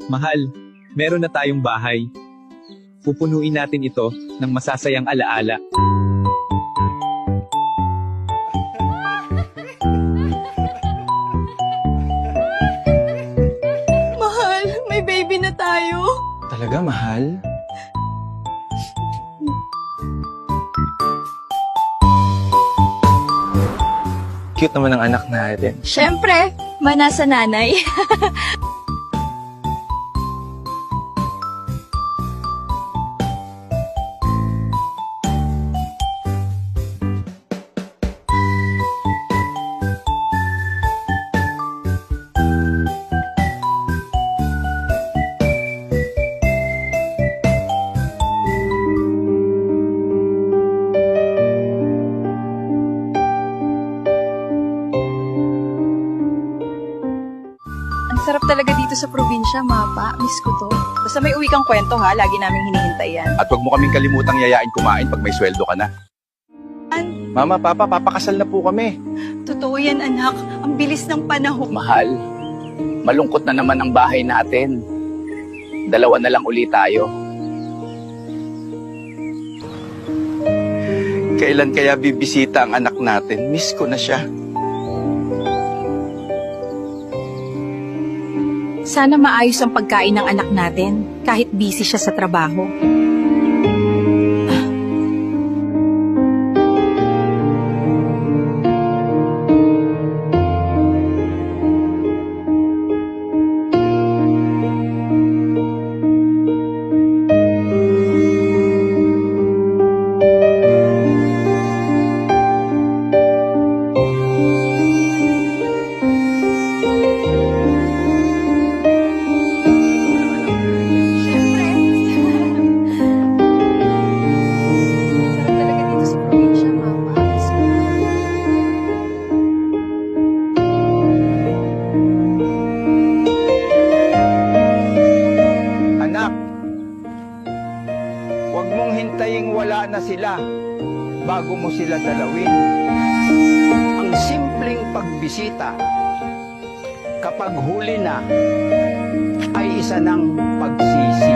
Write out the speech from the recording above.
Mahal, meron na tayong bahay. Pupunuin natin ito ng masasayang alaala. Mahal, may baby na tayo. Talaga, mahal? Cute naman ang anak natin. Siyempre, manasa nanay. Ang sarap talaga dito sa probinsya, Mapa. Miss ko to. Basta may uwi kang kwento ha, lagi naming hinihintay yan. At wag mo kaming kalimutang yayain kumain pag may sweldo ka na. Mama, Papa, papakasal na po kami. Totoo yan, anak. Ang bilis ng panahon. Mahal, malungkot na naman ang bahay natin. Dalawa na lang uli tayo. Kailan kaya bibisita ang anak natin? Miss ko na siya. Sana maayos ang pagkain ng anak natin, kahit busy siya sa trabaho. Siyempre. Sarap talaga dito sa probinsya, Mapa. Anak, huwag mong hintaying wala na sila bago mo sila dalawin. Ang simpleng pagbisita, kapag huli na, ay isa ng pagsisisi.